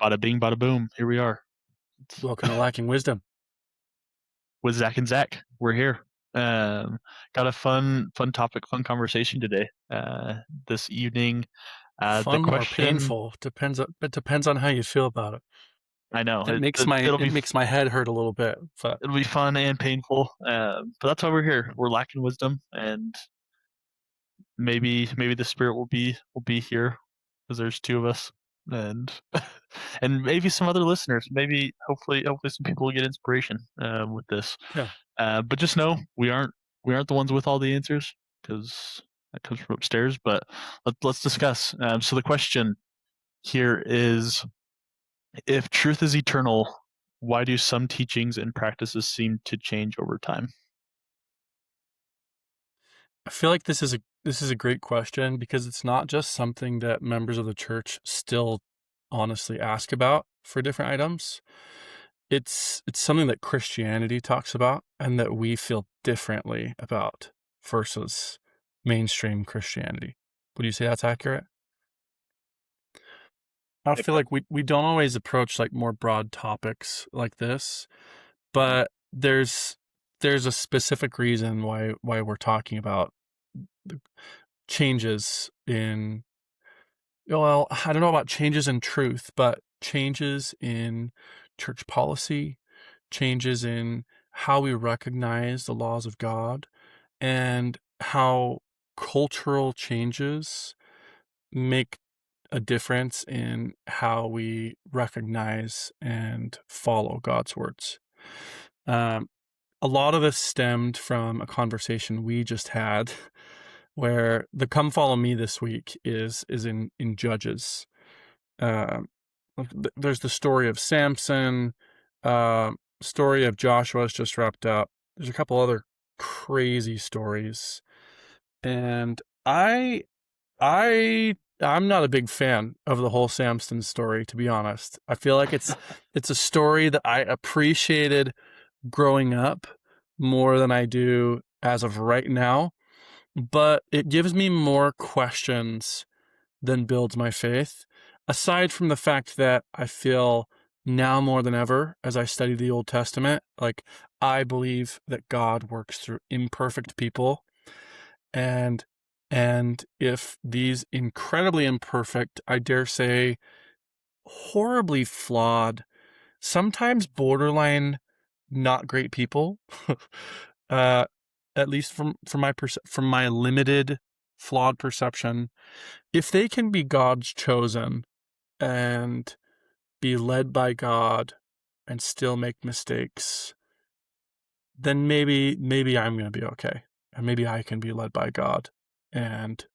Bada bing, bada boom. Here we are. It's Welcome to Lacking Wisdom. with Zach and Zach. We're here. Got a fun topic, fun conversation today. This evening. The Fun or question. painful it depends on how you feel about it. I know It makes my it'll it be makes my head hurt a little bit. But it'll be fun and painful. But that's why we're here. We're lacking wisdom, and maybe the spirit will be here because there's two of us, and and maybe some other listeners. Maybe hopefully some people will get inspiration with this. yeah, But just know we aren't the ones with all the answers because that comes from upstairs. But let's discuss. So the question here is: if truth is eternal, why do some teachings and practices seem to change over time? I feel like this is a great question because it's not just something that members of the church still honestly ask about for different items. It's something that Christianity talks about and that we feel differently about versus mainstream Christianity. Would you say that's accurate? I Yep. feel like we don't always approach like more broad topics like this, but there's a specific reason why we're talking about the changes in, well, I don't know about changes in truth, but changes in church policy, changes in how we recognize the laws of God, and how cultural changes make a difference in how we recognize and follow God's words. Um, a lot of this stemmed from a conversation we just had where the come follow me this week is in Judges. Um, there's the story of Samson, story of Joshua's just wrapped up. There's a couple other crazy stories. And I'm not a big fan of the whole Samson story, to be honest. I feel like it's a story that I appreciated growing up more than I do as of right now, but it gives me more questions than builds my faith. Aside from the fact that I feel now more than ever as I study the Old Testament, like I believe that God works through imperfect people, and if these incredibly imperfect, I dare say horribly flawed, sometimes borderline not great people, uh, at least from my limited flawed perception, if they can be God's chosen and be led by God and still make mistakes, then maybe I'm going to be okay. And maybe I can be led by God and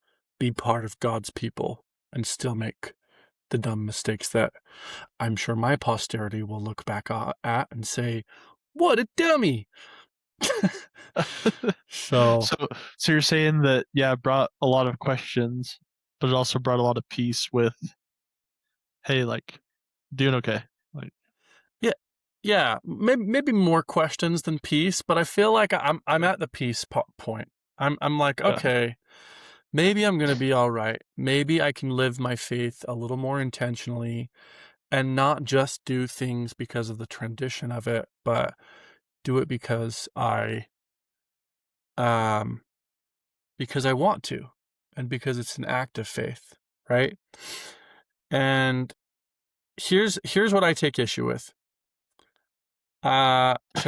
be part of God's people and still make the dumb mistakes that I'm sure my posterity will look back at and say, "What a dummy." So, so so you're saying that, yeah, it brought a lot of questions, but it also brought a lot of peace with, hey, like, doing okay. Like, yeah, yeah, maybe more questions than peace, but I feel like I'm yeah, at the peace point. I'm like, yeah. okay, maybe I'm going to be all right. Maybe I can live my faith a little more intentionally and not just do things because of the tradition of it, but do it um because I want to and because it's an act of faith, right? And here's what I take issue with. Should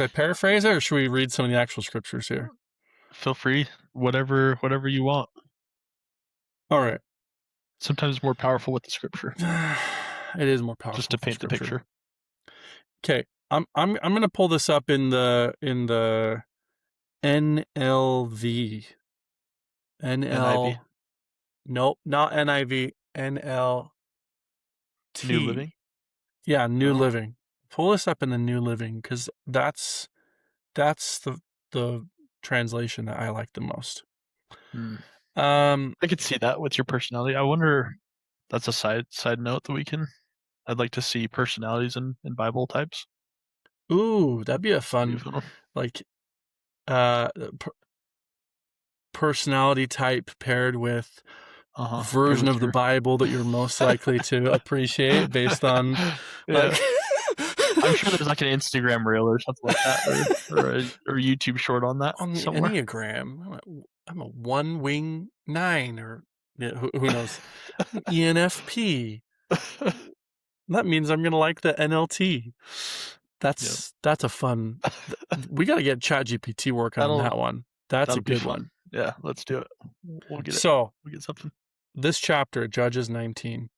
I paraphrase it or should we read some of the actual scriptures here? Feel free, whatever you want. All right. Sometimes more powerful with the scripture, It is more just powerful to with the paint the scripture. picture. Okay. I'm going to pull this up in the NLV. NIV, NL Nope, not NIV. NLT. New Living. Yeah, New Oh, Living. Pull this up in the New Living because that's the translation that I like the most. hmm. Um, I could see that with your personality. I wonder. That's a side note that we can. I'd like to see personalities in Bible types. ooh, that'd be a Be a fun, fun one. like, uh, personality type paired with Go version with of the your Bible that you're most likely to appreciate based on yeah. like I'm sure there's like an Instagram reel or something like that, or a YouTube short on that on the somewhere. Enneagram. I'm a one wing 9, or yeah, who knows? ENFP. That means I'm gonna like the NLT. Yep. That's a fun. We got to get ChatGPT working on That'll that one. That's a that'll be good fun. one. Yeah, let's do it. We'll get it. So We'll get something. this chapter, Judges 19,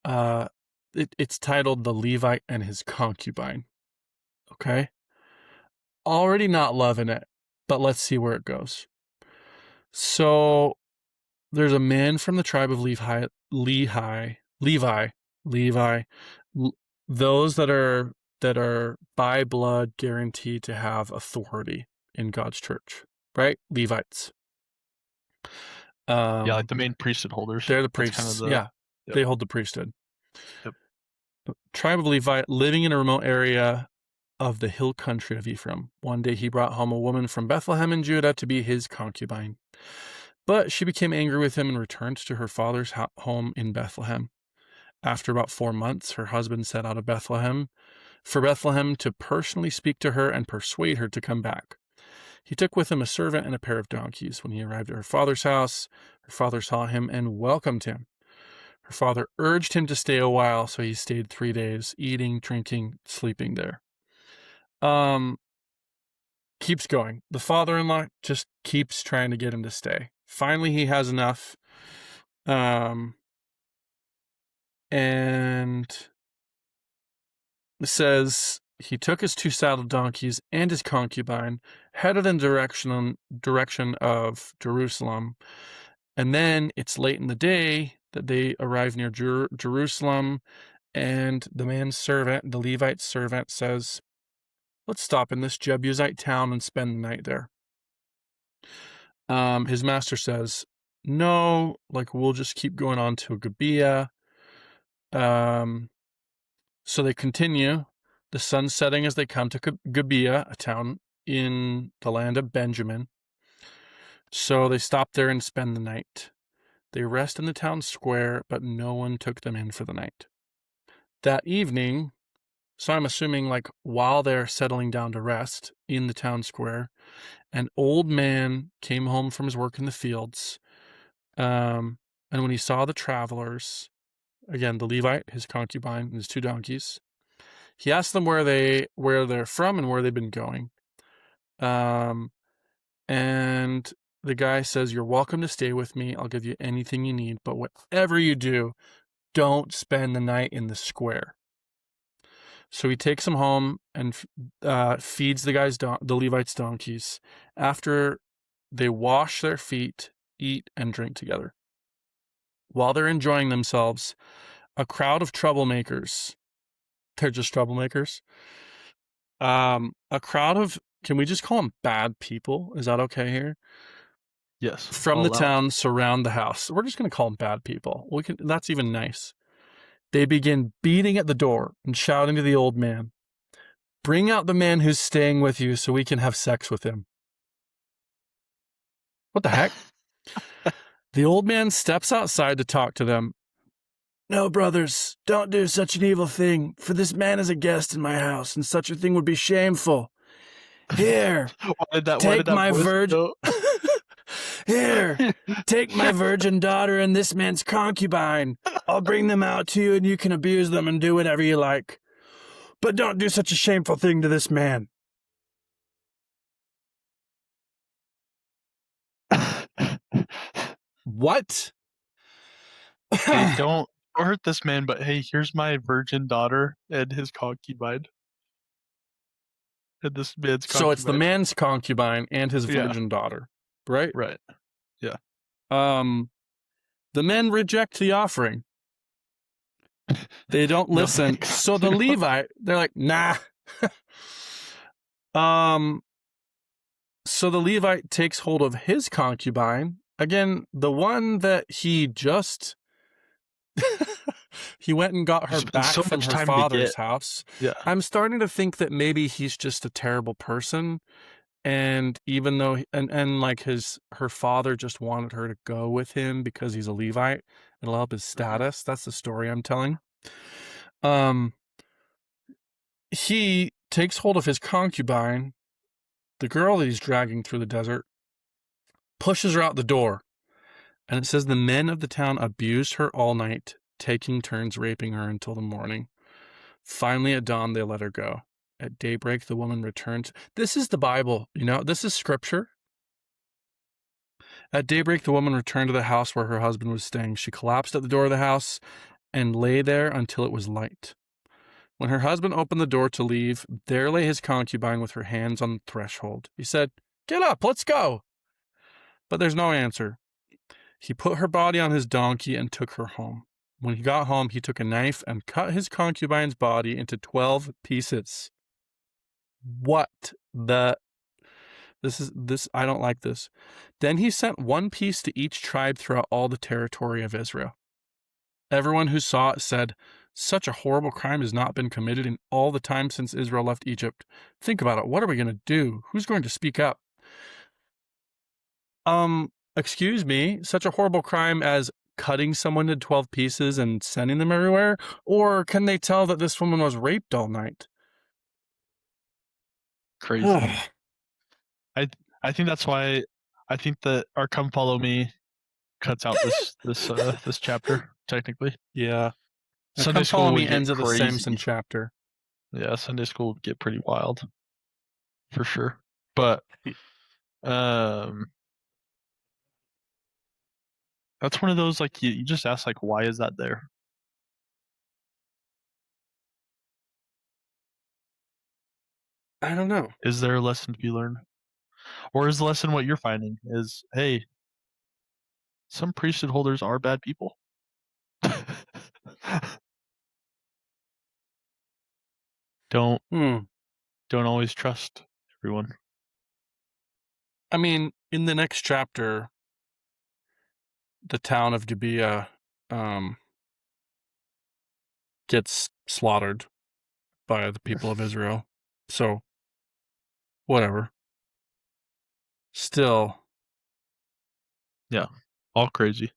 uh, it's titled "The Levite and His Concubine." Okay, already not loving it, but let's see where it goes. So there's a man from the tribe of Levi, those that are by blood guaranteed to have authority in God's church, right? Levites. Yeah, like the main priesthood holders. They're the That's kind of priests. the Yeah, yep. they hold the priesthood. Yep. Tribe of Levi, living in a remote area of the hill country of Ephraim. One day he brought home a woman from Bethlehem in Judah to be his concubine. But she became angry with him and returned to her father's home in Bethlehem. After about 4 months, her husband set out of Bethlehem to personally speak to her and persuade her to come back. He took with him a servant and a pair of donkeys. When he arrived at her father's house, her father saw him and welcomed him. Her father urged him to stay a while, so he stayed 3 days, eating, drinking, sleeping there. Keeps going. The father-in-law just keeps trying to get him to stay. Finally, he has enough. And it says he took his 2 saddled donkeys and his concubine, headed in direction of Jerusalem. And then it's late in the day that they arrive near Jerusalem, and the man's servant, the Levite servant, says, "Let's stop in this Jebusite town and spend the night there." His master says, "No, like we'll just keep going on to Gibeah." So they continue, the sun setting as they come to Gibeah, a town in the land of Benjamin. So they stop there and spend the night. They rest in the town square, but no one took them in for the night. That evening, so I'm assuming like while they're settling down to rest in the town square, an old man came home from his work in the fields. And when he saw the travelers, again, the Levite, his concubine, and his 2 donkeys, he asked them where they're from and where they've been going. And the guy says, "You're welcome to stay with me. I'll give you anything you need, but whatever you do, don't spend the night in the square." So he takes them home and feeds the Levite's donkeys. After they wash their feet, eat, and drink together. While they're enjoying themselves, a crowd of troublemakers, they're just troublemakers, a crowd of, can we just call them bad people? Is that okay here? Yes. From I'll the allow it. town surround the house. We're just going to call them bad people. That's even nice. They begin beating at the door and shouting to the old man, "Bring out the man who's staying with you so we can have sex with him." What the heck? The old man steps outside to talk to them. "No, brothers, don't do such an evil thing, for this man is a guest in my house, and such a thing would be shameful. Here, Why did take that my voice virgin. go? Here, take my virgin daughter and this man's concubine. I'll bring them out to you, and you can abuse them and do whatever you like. But don't do such a shameful thing to this man." What? Hey, don't hurt this man, but hey, here's my virgin daughter and his concubine. And this man's So it's the concubine. man's concubine and his Yeah. virgin daughter, right? Right. Yeah. The men reject the offering. They don't No listen. thanks. So the Levite, they're like, "Nah." So the Levite takes hold of his concubine, again, the one that he just he went and got her Spent back so from much her time to father's get. house. Yeah. I'm starting to think that maybe he's just a terrible person And even though and like her father just wanted her to go with him because he's a Levite, it'll help his Mhm. status. That's the story I'm telling. Um, he takes hold of his concubine, the girl that he's dragging through the desert, pushes her out the door, and it says the men of the town abused her all night, taking turns raping her until the morning. Finally, at dawn, they let her go. At daybreak, the woman returns. This is the Bible, this is scripture. At daybreak, the woman returned to the house where her husband was staying. She collapsed at the door of the house and lay there until it was light. When her husband opened the door to leave, there lay his concubine with her hands on the threshold. He said, "Get up, let's go." But there's no answer. He put her body on his donkey and took her home. When he got home, he took a knife and cut his concubine's body into 12 pieces. What the? This, I don't like this. Then he sent one piece to each tribe throughout all the territory of Israel. Everyone who saw it said, "Such a horrible crime has not been committed in all the time since Israel left Egypt. Think about it. What are we going to do? Who's going to speak up?" Excuse me, such a horrible crime as cutting someone into 12 pieces and sending them everywhere? Or can they tell that this woman was raped all night? Crazy. I I think that's why I think that our "Come Follow Me" cuts out this chapter technically. Yeah. Now, Sunday Come Follow school Me would get ends of the Samson crazy. chapter. Yeah, Sunday school would get pretty wild for sure. But um, that's one of those like you just ask like why is that there? I don't know. Is there a lesson to be learned? Or is the lesson what you're finding is hey, some priesthood holders are bad people. don't Hmm. don't always trust everyone. I mean, in the next chapter, the town of Gibeah gets slaughtered by the people of Israel. So, whatever. Still, Yeah. All crazy.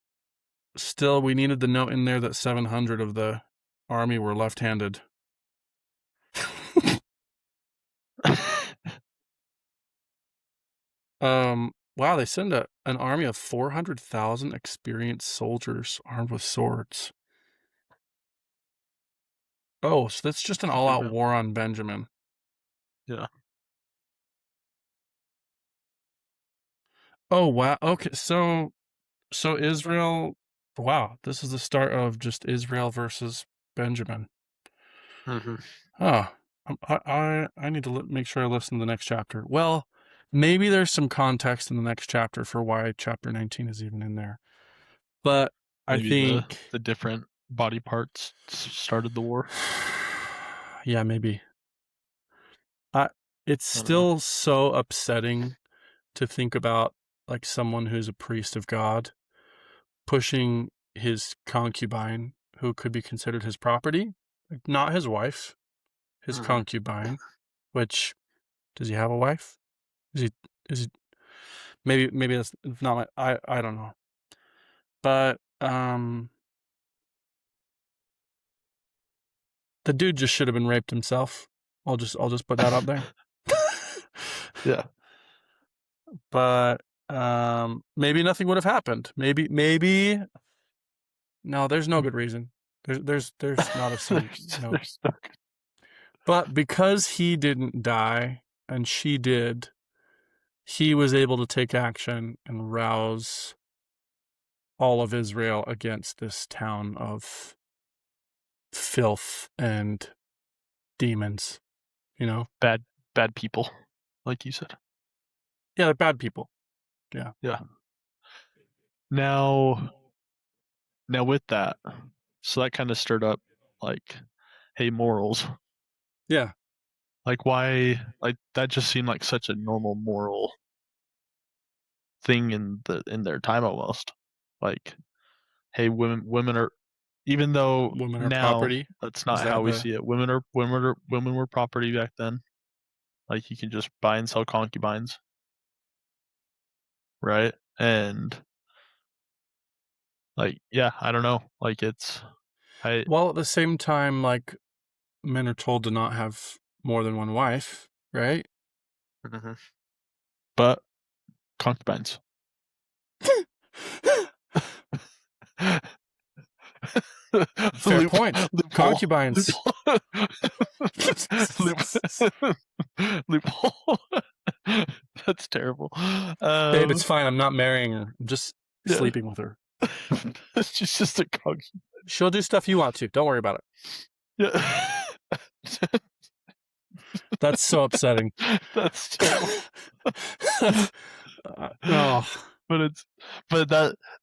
we needed the note in there that 700 of the army were left-handed. Wow, they send an army of 400,000 experienced soldiers armed with swords. Oh, so that's just an all-out Benjamin. war on Benjamin. Yeah. Oh, wow. Okay, so Israel, wow, this is the start of just Israel versus Benjamin. Mhm. Oh, I need to make sure I listen to the next chapter. Well, maybe there's some context in the next chapter for why chapter 19 is even in there. But I Maybe the think, the different body parts started the war. yeah, maybe. I, it's I don't know. still so upsetting to think about like someone who's a priest of God pushing his concubine, who could be considered his property, like, not his wife, his Mhm. concubine. Which, does he have a wife? Is he? Is he? Maybe that's not my. I don't know. But the dude just should have been raped himself. I'll just put that out there. Yeah. But maybe nothing would have happened. Maybe no. There's no good reason. There's not a no. There's no But because he didn't die and she did, he was able to take action and rouse all of Israel against this town of filth and demons, you know? bad bad people, like you said. Yeah, they're bad people. Yeah. Yeah. Now now with that, so that kind of stirred up like, hey, morals. Yeah. Like why like that just seemed like such a normal moral thing in their time almost. Like, hey, women are even though Women are now property. that's Is not how that we the see it. Women were property back then. Like you can just buy and sell concubines, right? And like, yeah, I don't know. Like it's I While at the same time, like, men are told to not have more than one wife, right? Mhm. But concubines. Fair Loop point. loophole. Concubines. Loophole. Loop loophole. That's terrible. Babe, it's fine. I'm not marrying her. I'm just Yeah. sleeping with her. It's just a concubine. She'll do stuff you want to. Don't worry about it. Yeah. That's so upsetting. That's terrible. That's, oh. But it's but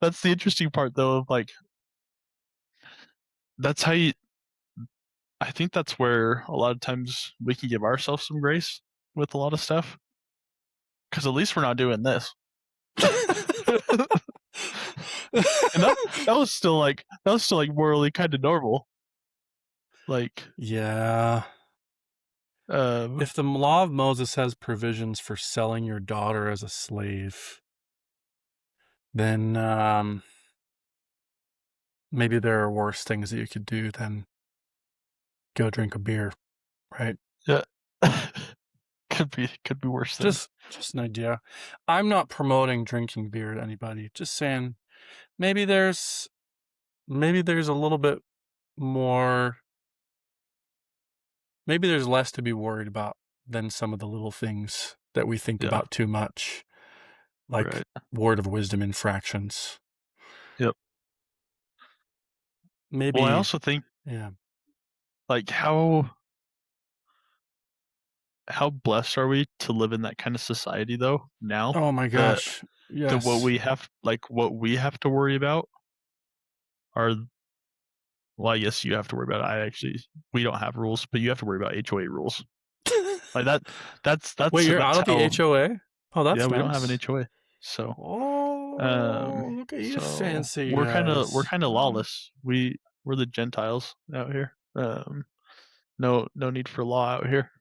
that's the interesting part though of like that's how you I think that's where a lot of times we can give ourselves some grace with a lot of stuff because at least we're not doing this. And that was still like morally kind of normal. Like Yeah. um If the law of Moses has provisions for selling your daughter as a slave, then maybe there are worse things that you could do than go drink a beer, right? yeah. Could be worse things. Just an idea. I'm not promoting drinking beer to anybody. Just saying maybe there's a little bit more, maybe there's less to be worried about than some of the little things that we think Yeah. about too much, like Right. word of wisdom infractions. Yep. Well, I Maybe, also think yeah. like how blessed are we to live in that kind of society though now Oh my that gosh. what Yes. what we have to worry about are well, I guess you have to worry about it. We don't have rules, but you have to worry about HOA rules. Like Wait, you're out that's of the how HOA? Oh, yeah, that's we don't have an nice. HOA. So Oh, look at you fancy we're guys. kind of lawless. We're the Gentiles out here. No need for law out here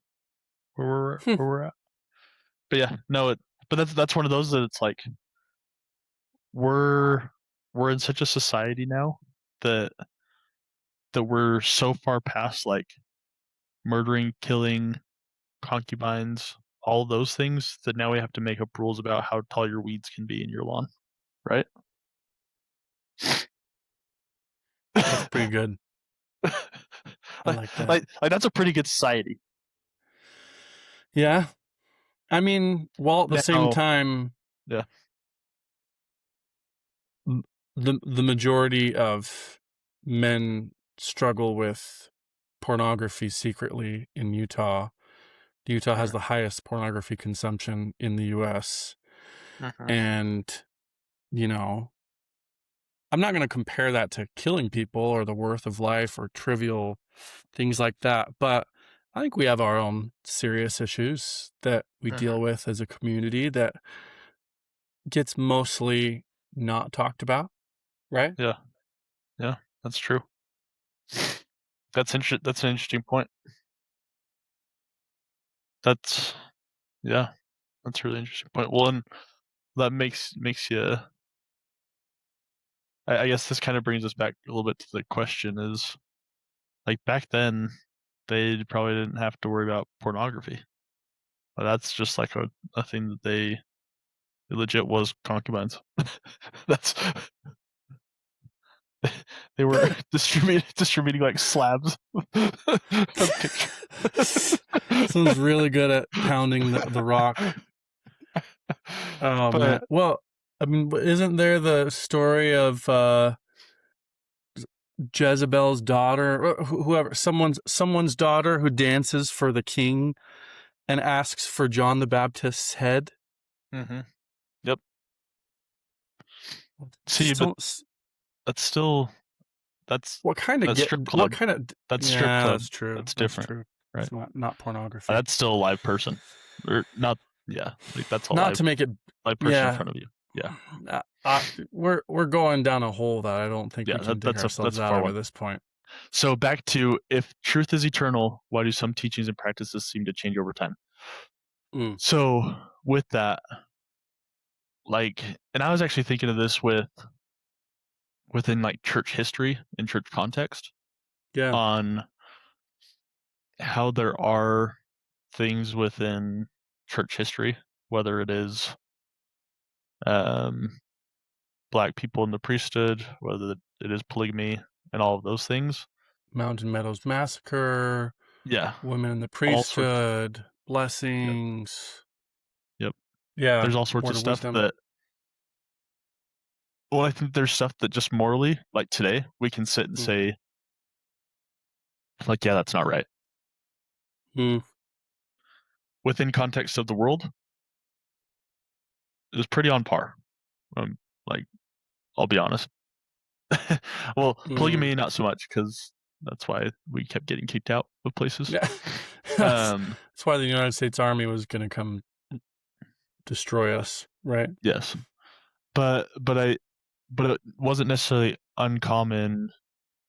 Hmm. where we're at. But yeah, no, but that's one of those that it's like we're we're in such a society now that we're so far past like murdering, killing, concubines, all those things that now we have to make up rules about how tall your weeds can be in your lawn, right? That's pretty good. I like, like that. like that's a pretty good society. Yeah. I mean, while at the same Now, time, yeah, the majority of men struggle with pornography secretly in Utah. Utah has mm, the highest pornography consumption in the US. mhm, And, you know, I'm not going to compare that to killing people or the worth of life or trivial things like that, but I think we have our own serious issues that we mhm, deal with as a community that gets mostly not talked about, right? yeah, yeah, that's true. That's an interesting point. That's yeah, that's a really interesting point. Well, and that makes you. I guess this kind of brings us back a little bit to the question: is like back then, they probably didn't have to worry about pornography. But that's just like a thing that they it legit was concubines. That's they were distributing like slabs of picture. Someone's really good at pounding the rock. Oh man. But Well, I mean, isn't there the story of Jezebel's daughter, or whoever, someone's daughter who dances for the king and asks for John the Baptist's head? mhm, yep. See, Just but don't. that's still that's What kind of that's get? strip What club. kind of? That's strip Yeah, club. that's true. That's That's different, true. right? It's not pornography. That's still a live person, or not? Yeah, like that's a Not to make it. live person in Yeah, front of you. Yeah, we're going down a hole that I don't think yeah. we can dig That's ourselves a out far of one. at this point. So back to if truth is eternal, why do some teachings and practices seem to change over time? Mm. So with that, like, and I was actually thinking of this within like church history and church context Yeah. on how there are things within church history, whether it is um, black people in the priesthood, whether it is polygamy, and all of those things. Mountain Meadows Massacre, Yeah, women in the all sorts. priesthood, Yep, blessings. yep. Yeah. There's all sorts Word of of stuff wisdom. that. Well, I think there's stuff that just morally, like today, we can sit and Mm. say, like, yeah, that's not right. Mm. Within context of the world, it was pretty on par. Like, I'll be honest. Well, Mm. polygamy, not so much, because that's why we kept getting kicked out of places. Yeah. that's Um, that's why the United States Army was gonna come destroy us, right? yes, but but it wasn't necessarily uncommon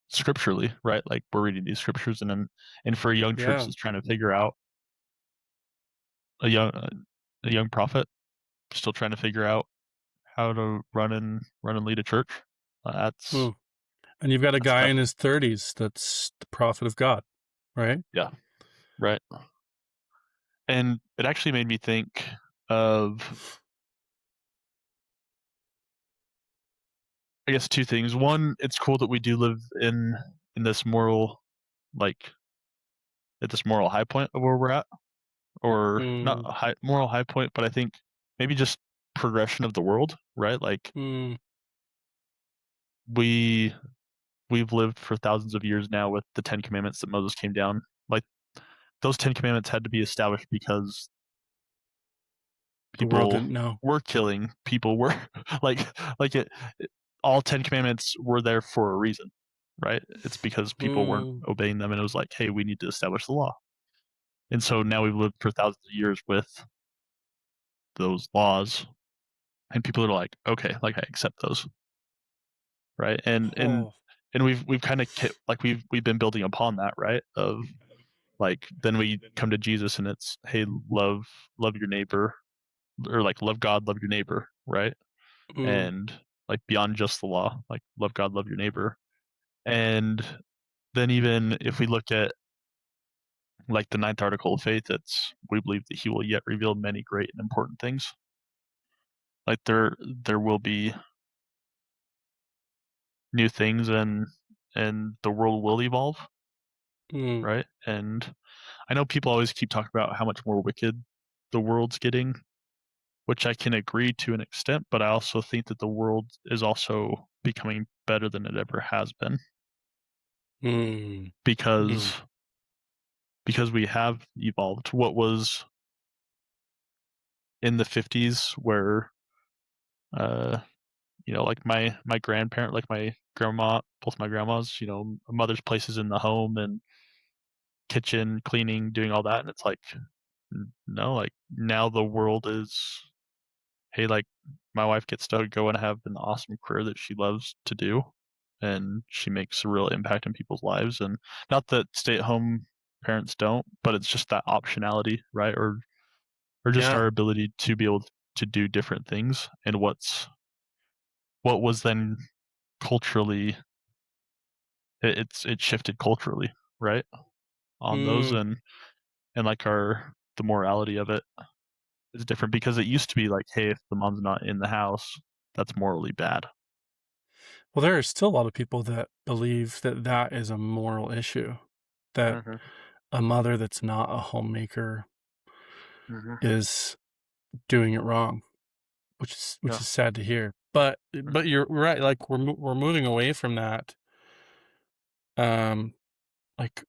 scripturally, right? Like we're reading these scriptures, and for a young church Yeah. that's trying to figure out a young a young prophet still trying to figure out how to run and lead a church. That's Mm. And you've got a that's guy in tough. his 30s that's the prophet of God, right? Yeah, right. And it actually made me think of, I guess, two things. One, it's cool that we do live in this moral, like, at this moral high point of where we're at, or not Mm. a high moral high point, but I think maybe just progression of the world, right? Like Mm. we we've lived for thousands of years now with the 10 commandments that Moses came down. Like those 10 commandments had to be established because The world people didn't know. were killing, people were like it all 10 commandments were there for a reason, right? It's because people weren't Mm. obeying them and it was like, "Hey, we need to establish the law." And so now we've lived for thousands of years with those laws and people are like, "Okay, like I accept those." Right? Oh. And we've kind of like we've been building upon that, right? Of like then we come to Jesus and it's, "Hey, love your neighbor," or like love God, love your neighbor, right? Mm. And like beyond just the law, like love God, love your neighbor. And then even if we look at like the ninth article of faith, it's we believe that he will yet reveal many great and important things. Like there will be new things and the world will evolve, Mm. right? And I know people always keep talking about how much more wicked the world's getting, which I can agree to an extent, but I also think that the world is also becoming better than it ever has been Mm. Mm. because we have evolved. What was in the 50s where uh like my grandparent, like my grandma, both my grandmas, a mother's place is in the home and kitchen, cleaning, doing all that, and it's like no, like now the world is, hey, like my wife gets to go and have an awesome career that she loves to do and she makes a real impact in people's lives, and not that stay at home parents don't, but it's just that optionality, right? Or just Yeah. our ability to be able to do different things and what was then culturally, it shifted culturally, right? On those, Mm. and like the morality of it is different because it used to be like, hey, if the mom's not in the house, that's morally bad. Well, there are still a lot of people that believe that that is a moral issue, that Mhm, a mother that's not a homemaker mhm, is doing it wrong, which yeah, is sad to hear. But you're right, like we're moving away from that. Like,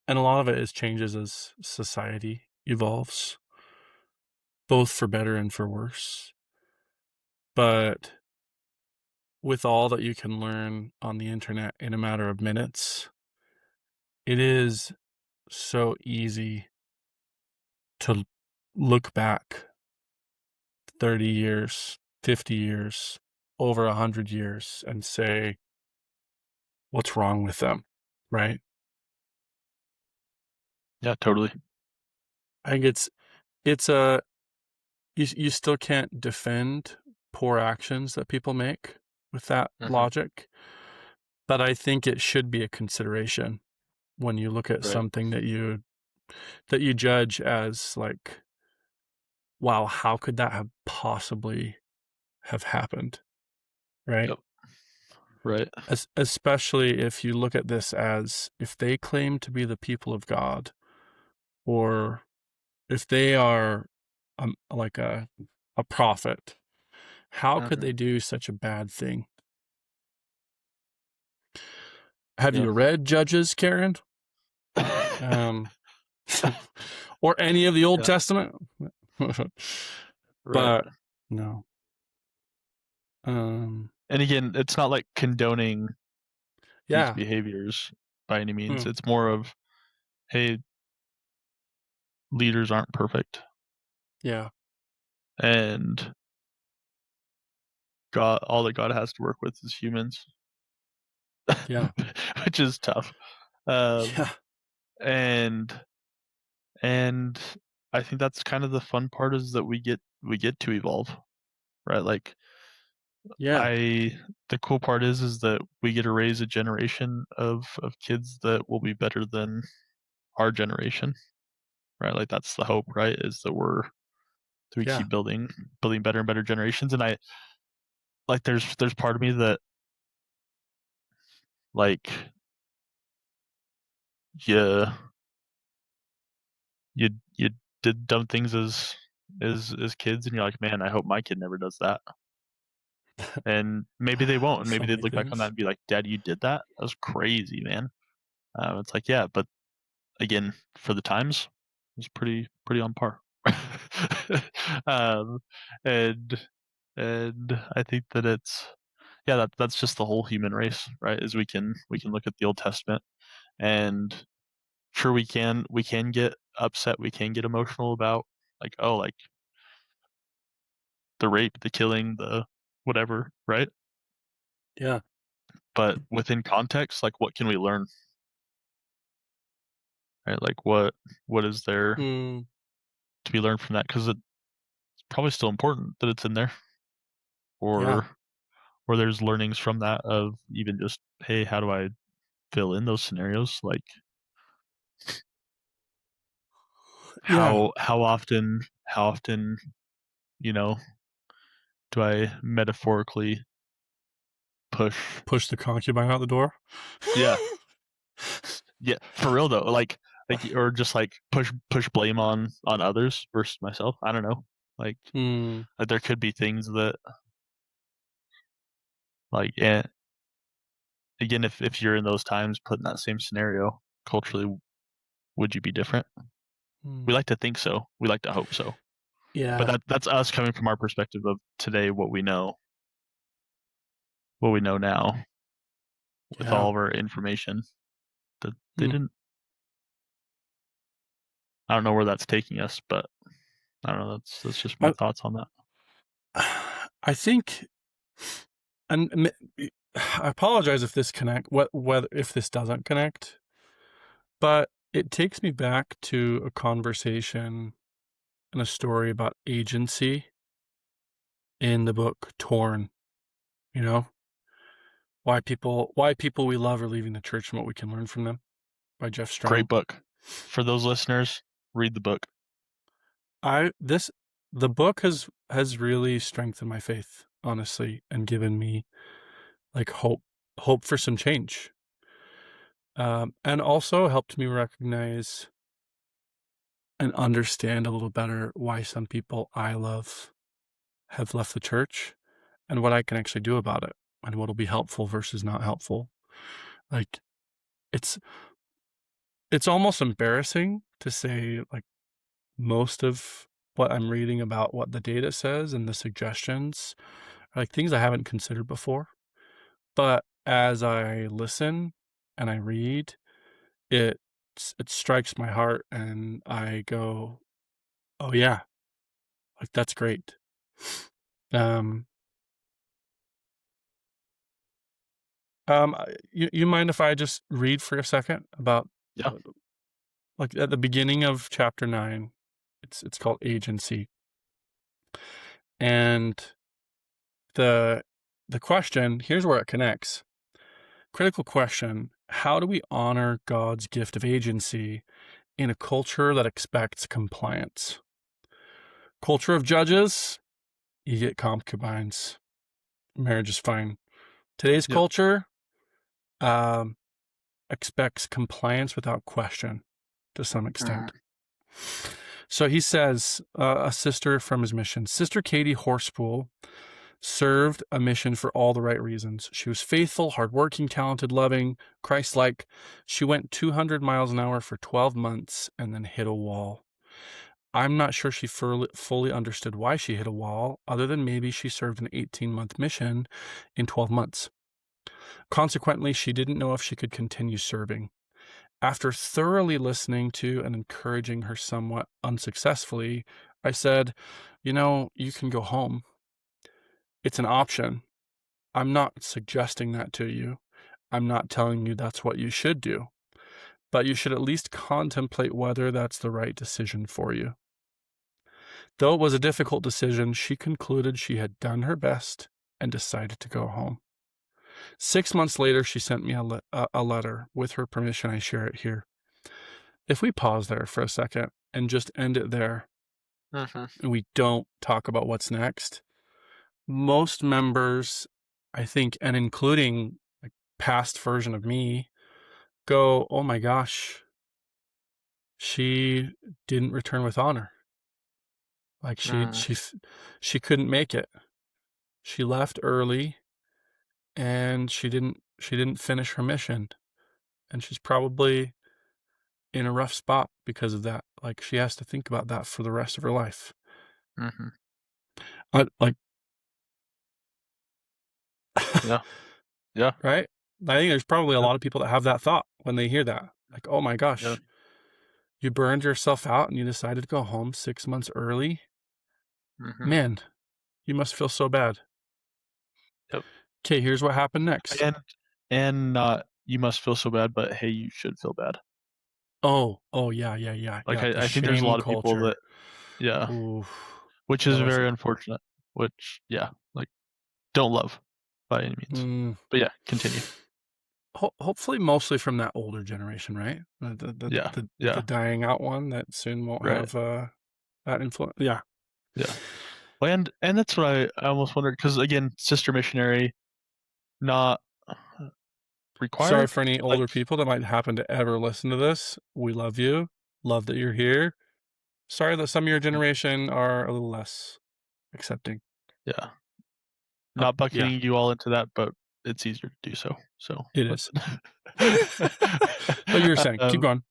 and a lot of it is changes as society evolves, both for better and for worse. But with all that you can learn on the internet in a matter of minutes, it is so easy to look back 30 years, 50 years, over 100 years and say, what's wrong with them? Right? Yeah, totally. I think it's a you still can't defend poor actions that people make with that Hmm. logic, but I think it should be a consideration when you look at Right. something that you judge as like, wow, how could that have possibly have happened, right? Yep. Right. Especially if you look at this as if they claim to be the people of God, or if they are like a prophet, how could Hmm. they do such a bad thing? Have Yeah. you read Judges, Karen? Um, or any of the Old Yeah. Testament? Right. But no. Um, And again, it's not like condoning these yeah. behaviors by any means. Mm, It's more of, hey, leaders aren't perfect, yeah. and God, all that God has to work with is humans, Yeah. which is tough. Um, Yeah. and and I think that's kind of the fun part is that we get to evolve, right? Like Yeah. I the cool part is that we get to raise a generation of kids that will be better than our generation, right? Like that's the hope, right? Is that we Yeah. keep building better and better generations. And I like there's part of me that like you you did dumb things as kids, and you're like, man, I hope my kid never does that. And maybe they won't, and maybe So they'd many look back on that things. and be like, Dad, you did that? That was crazy, man. It's like, yeah, but again, for the times, it was pretty on par. um, and I think that it's yeah, that's just the whole human race, right? Is we can look at the Old Testament, and sure we can get upset, we can get emotional about like, oh, like the rape, the killing, the whatever, right? Yeah. But within context, like what can we learn, right? Like what is there Mm, to be learned from that? Because it's probably still important that it's in there, yeah. or there's learnings from that of even just, hey, how do I fill in those scenarios? Like Yeah. how often you know do I metaphorically push? Push the concubine out the door. Yeah, yeah, for real though. Like or just like push blame on others versus myself. I don't know. Like Mm, there could be things that like eh, again, if you're in those times put in that same scenario culturally, would you be different? We mm. like to think so. We like to hope so. But Yeah. that's us coming from our perspective of today, what we know now with Yeah. all of our information. That they Mm. didn't. I don't know where that's taking us, but I don't know. That's just my I thoughts on that. I think, and I apologize if this whether if this doesn't connect, but it takes me back to a conversation and a story about agency in the book Torn. You know, why people we love are leaving the church and what we can learn from them, by Jeff Great Strong. book. For those listeners, read the book. I this the book has really strengthened my faith, honestly, and given me like hope for some change. And also helped me recognize and understand a little better why some people I love have left the church, and what I can actually do about it, and what'll be helpful versus not helpful. Like it's it's almost embarrassing to say like most of what I'm reading about what the data says and the suggestions are like things I haven't considered before. But as I listen and I read, it it strikes my heart and I go, "Oh yeah, like that's great." Um, you mind if I just read for a second about Yeah. like at the beginning of chapter 9, it's called agency. And the the question, here's where it connects. Critical question, how do we honor God's gift of agency in a culture that expects compliance? Culture of judges, you get concubines. Marriage is fine. Today's Yep. culture um, expects compliance without question to some extent. So he says, a sister from his mission, Sister Katie Horspool, served a mission for all the right reasons. She was faithful, hardworking, talented, loving, Christ-like. She went 200 miles an hour for 12 months and then hit a wall. I'm not sure she fully understood why she hit a wall, other than maybe she served an 18-month mission in 12 months. Consequently, she didn't know if she could continue serving. After thoroughly listening to and encouraging her somewhat unsuccessfully, I said, you can go home. It's an option. I'm not suggesting that to you. I'm not telling you that's what you should do, but you should at least contemplate whether that's the right decision for you. Though it was a difficult decision, she concluded she had done her best and decided to go home. 6 months later, she sent me a letter. With her permission, I share it here. If we pause there for a second and just end it there, and we don't talk about what's next, most members, I think, and including like past version of me, go, oh my gosh, she didn't return with honor. Like she couldn't make it. She left early and she didn't finish her mission. And she's probably in a rough spot because of that. Like she has to think about that for the rest of her life. Like Yeah. Yeah. right? I think there's probably a Yep. lot of people that have that thought when they hear that. Like, oh my Yeah. gosh, you burned yourself out and you decided to go home 6 months early. Man, you must feel so bad. Yep. Okay, here's what happened next. And not you must feel so bad, but hey, you should feel bad. Oh, yeah. Like The I think there's a shame lot of people that, culture. yeah, Ooh, which is what was very it? unfortunate. Which, yeah, like don't love by any means. Mm, But yeah, continue. hopefully, mostly from that older generation, right? Yeah. The Yeah. dying out one that soon won't Right. have that influence. Yeah. Yeah. Well, and that's what I almost wondered because again, sister missionary, not Sorry required. for any Like, older people that might happen to ever listen to this. We love you. Love that you're here. Sorry that some of your generation are a little less accepting. yeah, not Yeah, bucketing you all into that, but it's easier to do so. So it is. But you were saying, keep um, going.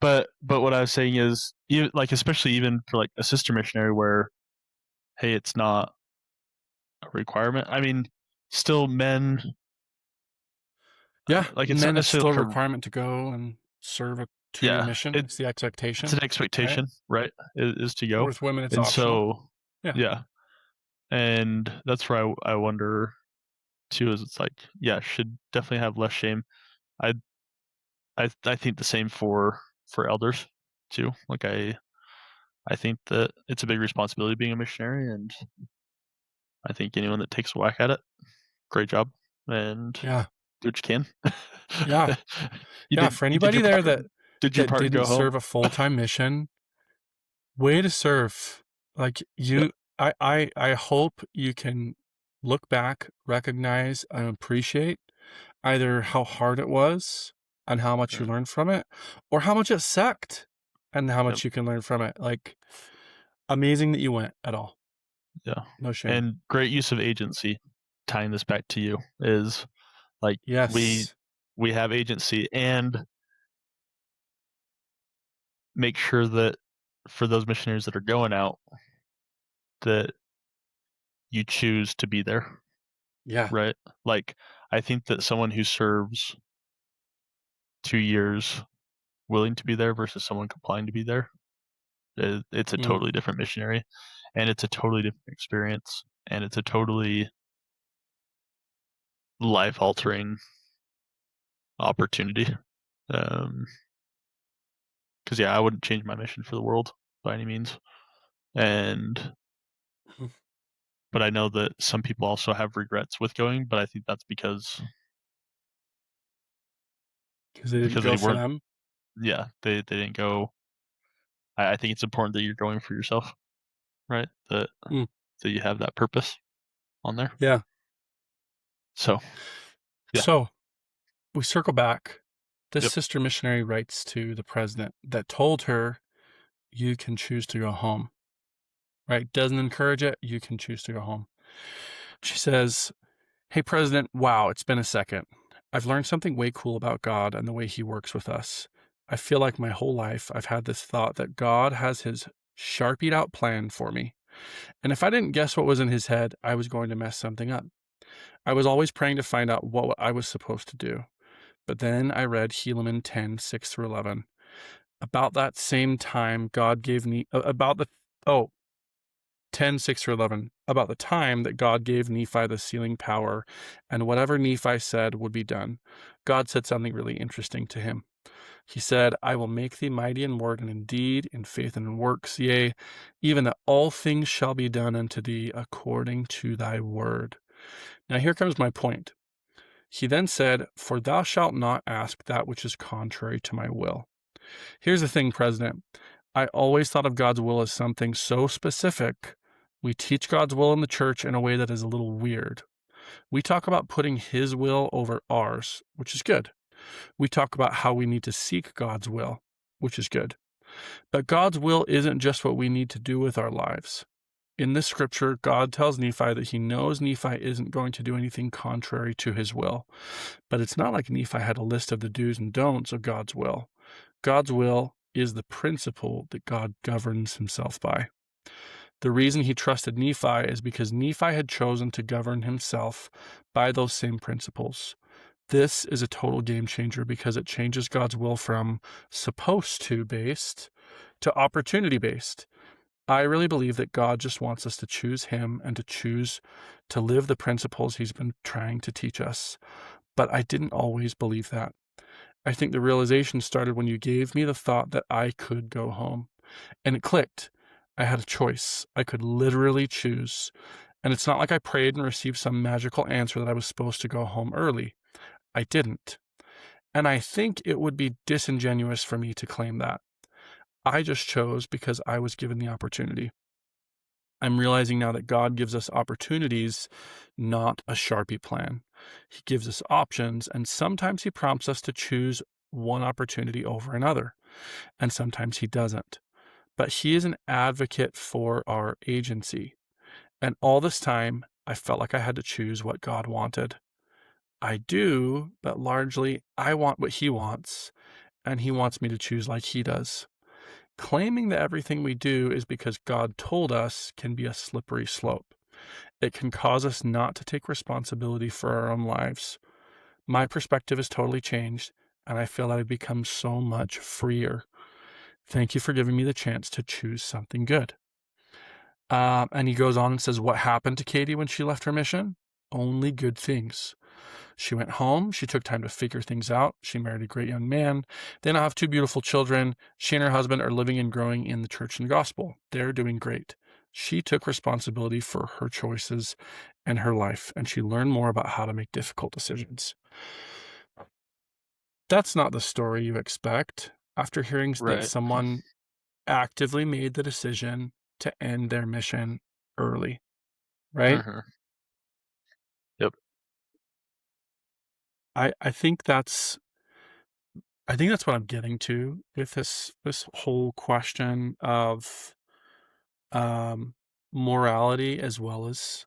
but what I was saying is, even like especially even for like a sister missionary where hey, it's not a requirement. I mean, still men Yeah, like it's not men, it's necessarily still a like a requirement to go and serve a 2-year yeah. mission. It It's the it's expectation, an right? expectation, right? Is to go, With women, it's and optional. so Yeah, yeah, and that's where I wonder too. Is it's like yeah, should definitely have less shame. I I think the same for elders too. Like I think that it's a big responsibility being a missionary, and I think anyone that takes a whack at it, great job, and yeah, do what you can. yeah, you yeah. did For you did anybody your there part. that Did your part and didn't go home. serve a full-time mission, way to serve. Like Yeah, I hope you can look back, recognize, and appreciate either how hard it was and how much you right. learned from it, or how much it sucked and how Yep, much you can learn from it. Like, amazing that you went at all. yeah, No shame. and great use of agency. Tying this back to you is like Yes. we have agency and make sure that for those missionaries that are going out that you choose to be there, Yeah. right? Like I think that someone who serves 2 years willing to be there versus someone complying to be there, it's a Mm. totally different missionary, and it's a totally different experience, and it's a totally life altering opportunity. Um, because yeah, I wouldn't change my mission for the world by any means. And but I know that some people also have regrets with going, but I think that's because they didn't because go they for weren't. them. Yeah, they didn't go. I think it's important that you're going for yourself, right? Mm, That you have that purpose on there. yeah. So yeah, So we circle back. This yep, sister missionary writes to the president that told her, you can choose to go home, right? Doesn't encourage it. You can choose to go home. She says, hey, President, wow, it's been a second. I've learned something way cool about God and the way he works with us. I feel like my whole life I've had this thought that God has his sharpied out plan for me. And if I didn't guess what was in his head, I was going to mess something up. I was always praying to find out what I was supposed to do. But then I read Helaman 10:6-11. About that same time, God gave me, about the, oh, 10:6-11, about the time that God gave Nephi the sealing power, and whatever Nephi said would be done. God said something really interesting to him. He said, I will make thee mighty in word and in deed, in faith and in works, yea, even that all things shall be done unto thee according to thy word. Now here comes my point. He then said, for thou shalt not ask that which is contrary to my will. Here's the thing, President. I always thought of God's will as something so specific. We teach God's will in the church in a way that is a little weird. We talk about putting his will over ours, which is good. We talk about how we need to seek God's will, which is good. But God's will isn't just what we need to do with our lives. In this scripture, God tells Nephi that he knows Nephi isn't going to do anything contrary to his will. But it's not like Nephi had a list of the do's and don'ts of God's will. God's will is the principle that God governs himself by. The reason he trusted Nephi is because Nephi had chosen to govern himself by those same principles. This is a total game changer because it changes God's will from supposed to based to opportunity based. I really believe that God just wants us to choose him and to choose to live the principles he's been trying to teach us. But I didn't always believe that. I think the realization started when you gave me the thought that I could go home. And it clicked. I had a choice. I could literally choose. And it's not like I prayed and received some magical answer that I was supposed to go home early. I didn't. And I think it would be disingenuous for me to claim that. I just chose because I was given the opportunity. I'm realizing now that God gives us opportunities, not a Sharpie plan. He gives us options, and sometimes he prompts us to choose one opportunity over another, and sometimes he doesn't. But he is an advocate for our agency. And all this time, I felt like I had to choose what God wanted. I do, but largely I want what he wants, and he wants me to choose like he does. Claiming that everything we do is because God told us can be a slippery slope. It can cause us not to take responsibility for our own lives. My perspective has totally changed, and I feel that I've become so much freer. Thank you for giving me the chance to choose something good. And he goes on and says, what happened to Katie when she left her mission? Only good things. She went home. She took time to figure things out. She married a great young man. They now have two beautiful children. She and her husband are living and growing in the church and gospel. They're doing great. She took responsibility for her choices and her life, and she learned more about how to make difficult decisions. That's not the story you expect after hearing that right. someone actively made the decision to end their mission early, right? Mhm. Yep. I think that's what I'm getting to with this whole question of um, morality as well as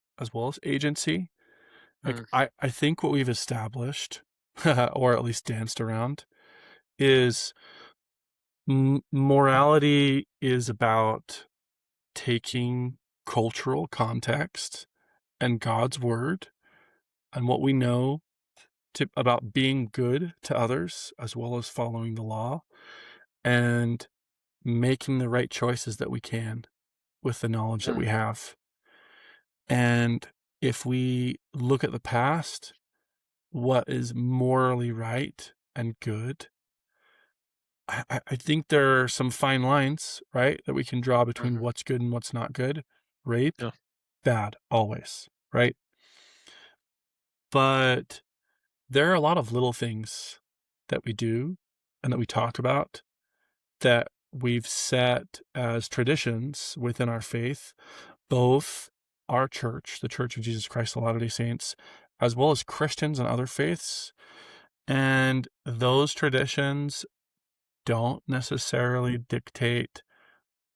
agency. Like Mm, I think what we've established, or at least danced around, is morality is about taking cultural context and God's word and what we know about being good to others as well as following the law and making the right choices that we can with the knowledge that we mm, have. And if we look at the past, what is morally right and good I think there are some fine lines, right, that we can draw between Hmm. what's good and what's not good. Rape, Yeah. bad, always, right? But there are a lot of little things that we do and that we talk about that we've set as traditions within our faith, both our church, the Church of Jesus Christ of Latter-day Saints, as well as Christians and other faiths. And those traditions don't necessarily dictate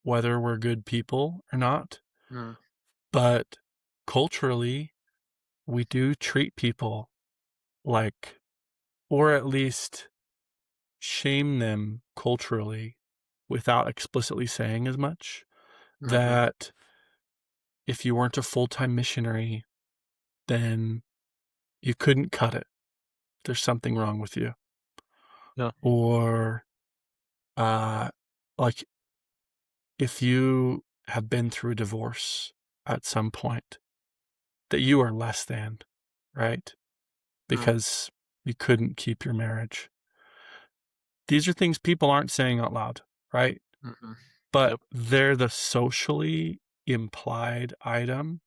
whether we're good people or not, Mm. but culturally, we do treat people like, or at least shame them culturally without explicitly saying as much, Hmm. that if you weren't a full-time missionary, then you couldn't cut it. There's something wrong with you. Yeah. Or, uh, like, if you have been through a divorce at some point, that you are less than, right? Mm. Because you couldn't keep your marriage. These are things people aren't saying out loud, right? Hmm. But Yep. they're the socially implied item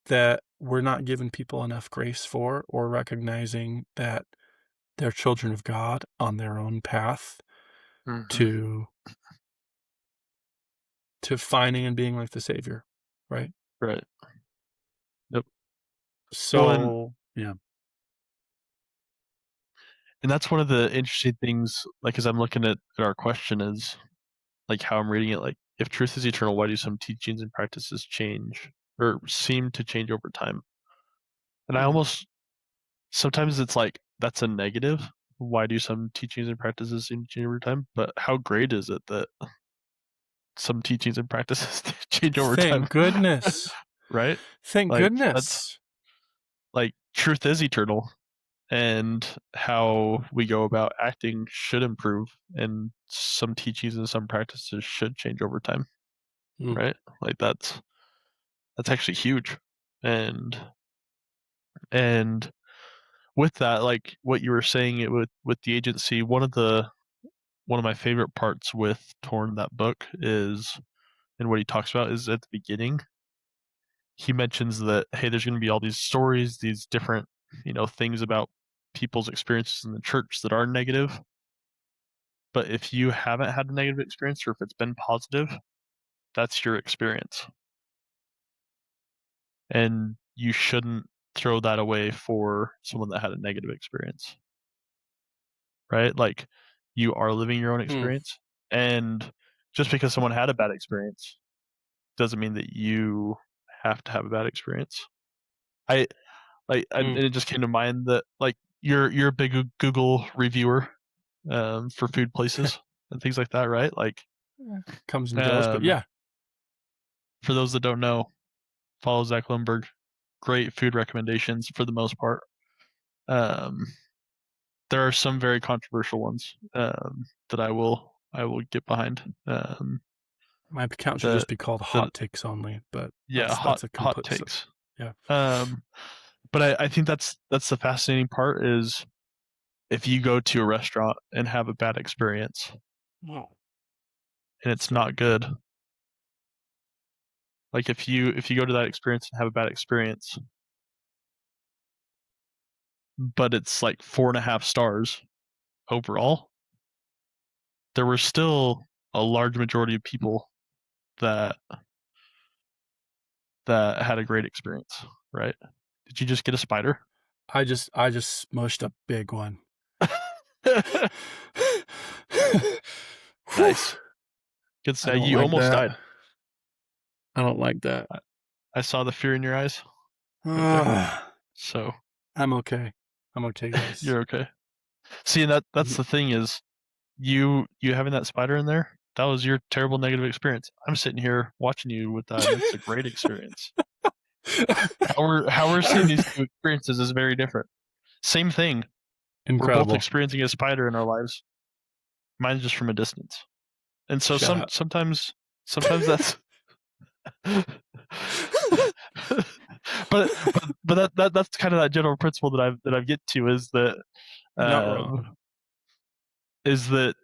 that we're not giving people enough grace for, or recognizing that they're children of God on their own path Hmm. to finding and being like the Savior, right? Right. Yep. Well, So, yeah. and that's one of the interesting things, like, as I'm looking at our question is, like, how I'm reading it, like, if truth is eternal, why do some teachings and practices change or seem to change over time? And I Mhm. almost sometimes it's like that's a negative. Why do some teachings and practices seem to change over time? But how great is it that some teachings and practices change over time? Thank goodness. Right? Thank Like, that's goodness. like truth is eternal, and how we go about acting should improve, and some teachings and some practices should change over time, Mm. right? Like, that's actually huge. And and with that, like what you were saying, it with the agency, one of my favorite parts with Torn, that book, is, and what he talks about is at the beginning, he mentions that, hey, there's going to be all these stories, these different, things about people's experiences in the church that are negative. But if you haven't had a negative experience, or if it's been positive, that's your experience. And you shouldn't throw that away for someone that had a negative experience, right? Like, you are living your own Mm. experience. And just because someone had a bad experience doesn't mean that you have to have a bad experience. I and Mm. it just came to mind that, like, you're a big Google reviewer, for food places and things like that, right? Like, Comes and goes, but um, yeah, for those that don't know, follow Zach Lundberg. Great food recommendations for the most part. Um, there are some very controversial ones, that I will get behind. my account should The just be called the Hot Takes Only, but Yeah, that's a hot complete takes. yeah. Um, but I think that's the fascinating part is, if you go to a restaurant and have a bad experience Wow. and it's Sorry. not good, like, if you go to that experience and have a bad experience, but it's like 4.5 stars overall, there were still a large majority of people that had a great experience, right? Did you just get a spider? I just smushed a big one. Whew. Nice. Good I say. don't You like almost that. died. I don't like that. I saw the fear in your eyes right there. Ah, So I'm okay. I'm okay, guys. you're okay. See, that's Mhm. the thing is, you having that spider in there, that was your terrible negative experience. I'm sitting here watching you with that, and it's a great experience. How we're seeing these two experiences is very different. Same thing. We're both Incredible. experiencing a spider in our lives. Mine's just from a distance. And so Shut up. sometimes that's but that's kind of that general principle that I've get to, is that You're not wrong. is that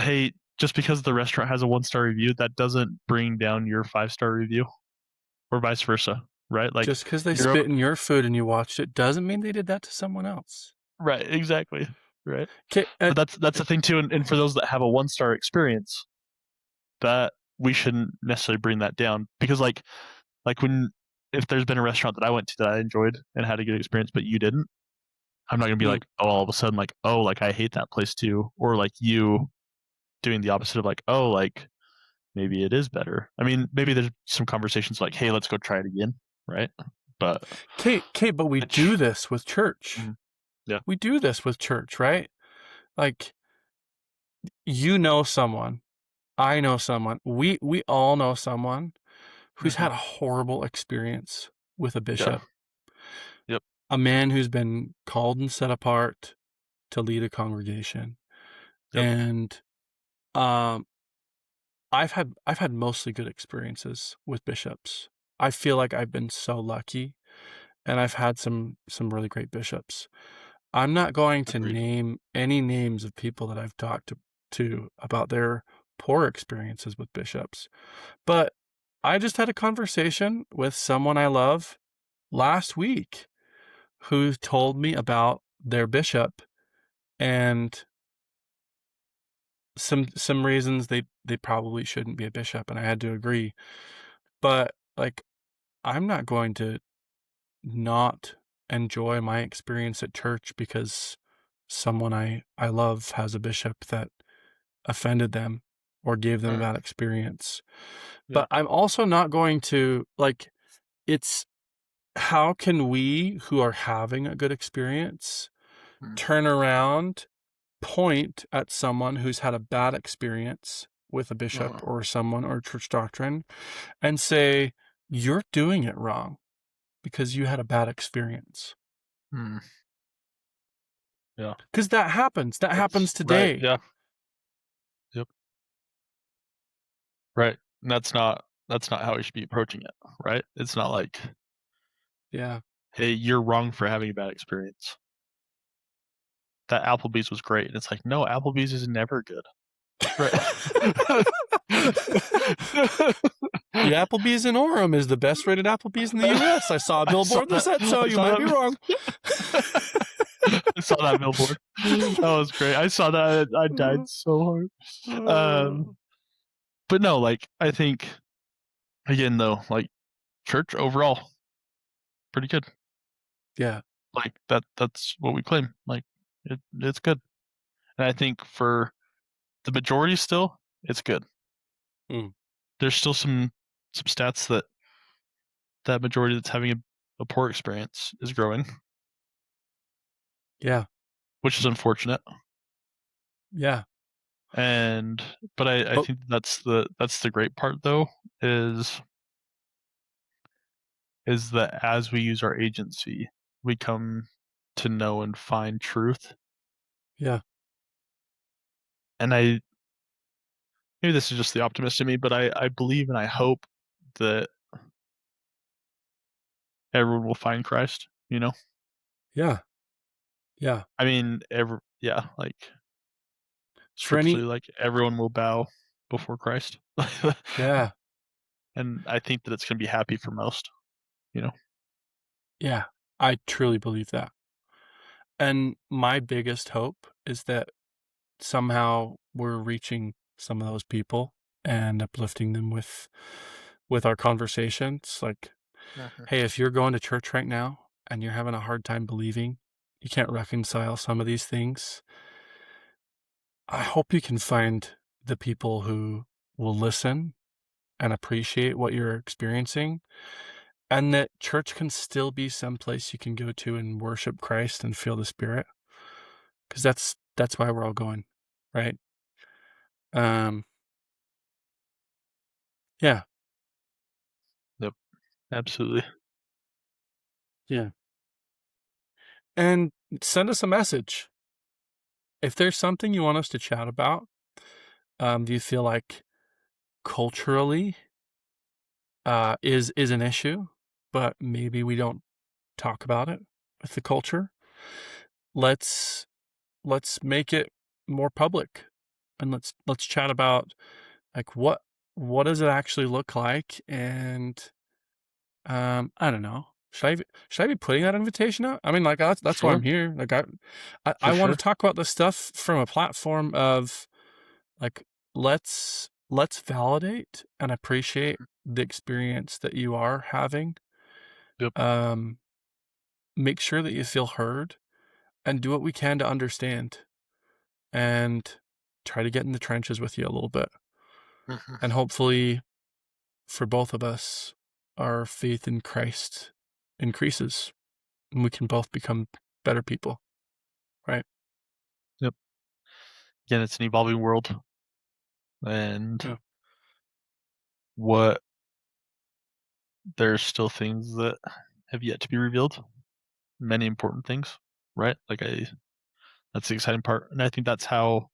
hey, just because the restaurant has a 1-star review, that doesn't bring down your 5-star review, or vice versa, right? Like Just because they you're spit in your food and you watched it doesn't mean they did that to someone else. right, exactly, right. Okay, But that's the thing too, and for those that have a 1-star experience, that we shouldn't necessarily bring that down because when if there's been a restaurant that I went to that I enjoyed and had a good experience, but you didn't, I'm not gonna be like, oh, all of a sudden, like, oh, like I hate that place too, or like you doing the opposite of like, oh, like maybe it is better. I mean, maybe there's some conversations like, hey, let's go try it again, right? But okay, but we do it's this with church. mhm, yeah, We do this with church, right? Like, you know someone, I know someone, we all know someone who's mhm, had a horrible experience with a yeah, bishop, yep, a man who's been called and set apart to lead a congregation. yep, And um, I've had mostly good experiences with bishops. I feel like I've been so lucky, and I've had some really great bishops. I'm not going to agreed. name any names of people that I've talked to about their poor experiences with bishops, but I just had a conversation with someone I love last week who told me about their bishop and some reasons they probably shouldn't be a bishop, and I had to agree. But like, I'm not going to not enjoy my experience at church because someone I love has a bishop that offended them or gave them a bad Mhm, experience. yeah, But I'm also not going to like, it's how can we who are having a good experience mhm, turn around, point at someone who's had a bad experience with a bishop uh-huh, or someone or church doctrine and say, you're doing it wrong because you had a bad experience. mhm, yeah. Because that happens. That That's happens right, today. yeah, yep, right. And that's not how we should be approaching it, right? It's not like, Yeah. hey, you're wrong for having a bad experience. That Applebee's was great. And it's like, no, Applebee's is never good. Right. The Applebee's in Orem is the best rated Applebee's in the US. I saw a I saw billboard that that. said so. I You saw might be that. wrong. I saw that billboard. That was great. I saw that. I died so hard. Um, but no, like I think again though, like church overall, pretty good. Yeah. Like that's what we claim. Like it's good. And I think for the majority still, it's good. Mm. There's still some stats that that majority that's having a poor experience is growing, Yeah. which is unfortunate. Yeah. And but I But think that's the great part though is is that as we use our agency, we come to know and find truth. yeah. And I maybe this is just the optimist in me, but I believe and I hope that everyone will find Christ, you know? Yeah. Yeah. I mean, yeah, like For any scripturally, like everyone will bow before Christ. yeah. And I think that it's gonna be happy for most, you know? Yeah. I truly believe that. And my biggest hope is that somehow we're reaching some of those people and uplifting them with our conversations. Like, Mhm. hey, if you're going to church right now and you're having a hard time believing, you can't reconcile some of these things, I hope you can find the people who will listen and appreciate what you're experiencing, and that church can still be some place you can go to and worship Christ and feel the Spirit, because that's why we're all going, right? Um, yeah, Yep, absolutely. yeah. And send us a message if there's something you want us to chat about. Do you feel like culturally is an issue, but maybe we don't talk about it with the culture? Let's let's make it more public. and let's chat about like what does it actually look like, and I don't know. Should I be putting that invitation out? I mean, like that's why Sure, I'm here. Like I for want sure. to talk about this stuff from a platform of like let's validate and appreciate the experience that you are having. Yep. Um, make sure that you feel heard and do what we can to understand and try to get in the trenches with you a little bit. Mhm. And hopefully for both of us, our faith in Christ increases and we can both become better people, right? Yep. Again, it's an evolving world, and Yeah. what there's still things that have yet to be revealed. Many important things, right? That's the exciting part, and I think that's how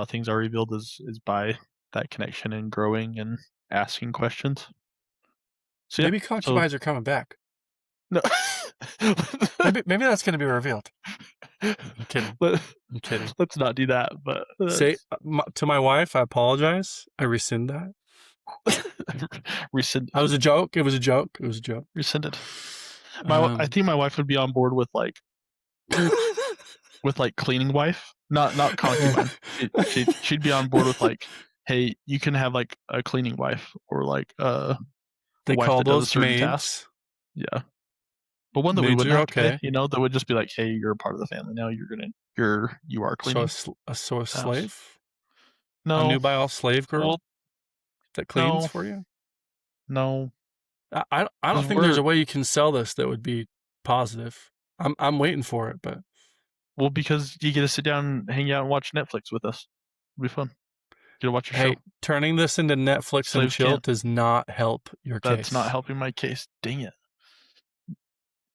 things are revealed is by that connection and growing and asking questions. So yeah, Maybe so concubines are coming back. no, Maybe that's going to be revealed. I'm kidding. Let, I'm kidding. let's not do that. But Say to my wife, I apologize. I rescind that. rescind That was a joke. It was a joke. It was a joke. rescinded. I Um, think my wife would be on board with like cleaning wife, not concubine. She'd be on board with like, hey, you can have like a cleaning wife or like a they wife call that does a those certain task. maids. Yeah, but one that we Maids wouldn't are have to pay. okay. That would just be like, hey, you're a part of the family now. You are So cleaning so a the house. slave, a No, nubile slave girl well, that cleans no, for you. no, I don't because think there's a way you can sell this that would be positive. I'm waiting for it, but because you get to sit down and hang out and watch Netflix with us. It'll be fun. Get to watch a show. hey, turning this into Netflix and Slaves chill can't. does not help your That's not case. helping my case. Dang it.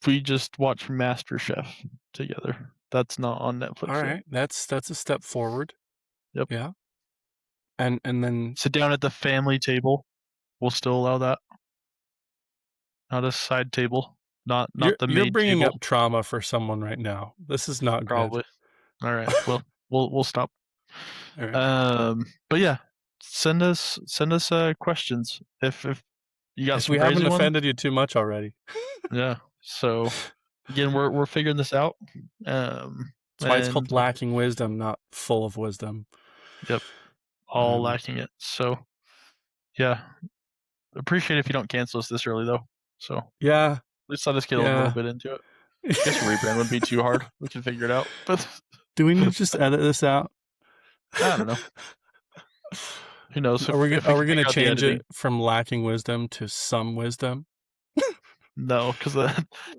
If we just watch Master Chef together, that's not on All Netflix yet. right, that's a step forward. Yep. Yeah, and then Sit down at the family table. We'll still allow that. Not a side table. Not the you're maid bringing up table. trauma for someone right now. This is not good. Probably. All right. Well, we'll stop. All right. But yeah, send us questions if you got If some we crazy haven't ones. offended you too much already, Yeah. So again, we're figuring this out. Um, that's why it's called and lacking wisdom, not full of wisdom. yep, all Um, lacking it. So yeah, appreciate if you don't cancel us this early though. So at yeah, least let us get a little yeah. bit into it. I guess a rebrand wouldn't be too hard. We can figure it out. But Do we need to just edit this out? I don't know. Who knows if we Are can we gonna figure out the change editing? it from lacking wisdom to some wisdom? No, because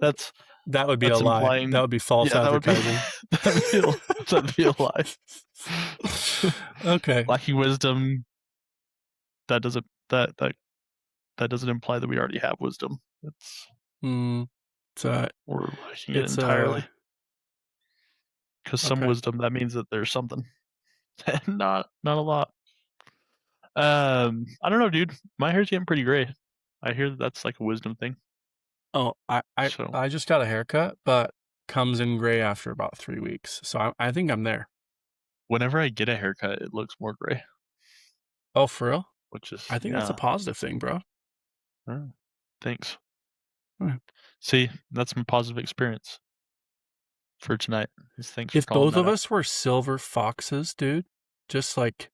that's That would be a that's lie. That implying. would be false Yeah, that would be advertising. that'd be that'd be a lie. Okay. Lacking wisdom. That doesn't that doesn't imply that we already have wisdom. It's Mm, it's a we're lacking it it's a entirely. Because some okay. wisdom that means that there's something, and not a lot. I don't know, dude. My hair's getting pretty gray. I hear that that's like a wisdom thing. Oh, So I just got a haircut, but comes in gray after about 3 weeks. So I think I'm there. whenever I get a haircut, it looks more gray, Oh, for real? which is I think that's a yeah. positive thing, bro. Thanks. Alright. See, that's my positive experience for tonight. Is thanks for If calling both that of out, us were silver foxes, dude, just like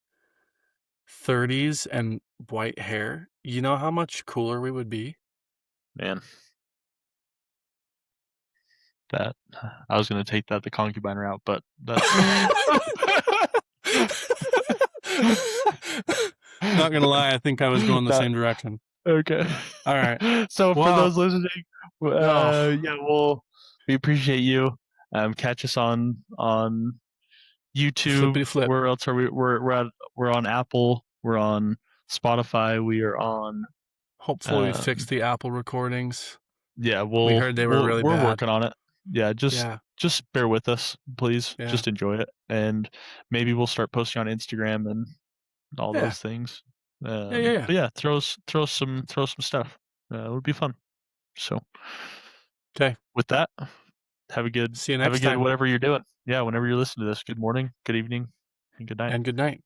30s and white hair, you know how much cooler we would be? man. That I was gonna take that the concubine route, but that's Not gonna lie, I think I was going the that same direction. okay. All right. So for Well, those listening, oh, yeah, we appreciate you. Catch us on YouTube. flippity flip. Where else are we? We're on Apple. We're on Spotify. We are on. Hopefully we fix Um, the Apple recordings. yeah, We heard they were really we're bad. working on it. Yeah, Yeah. just bear with us, please. Yeah. Just enjoy it, and maybe we'll start posting on Instagram and all Yeah. those things. Yeah. Yeah. Yeah. But yeah, throw some stuff. It would be fun. So Okay. with that, See you have a next good time. whatever you're doing. Yeah, whenever you're listening to this, good morning, good evening, and good night. and good night.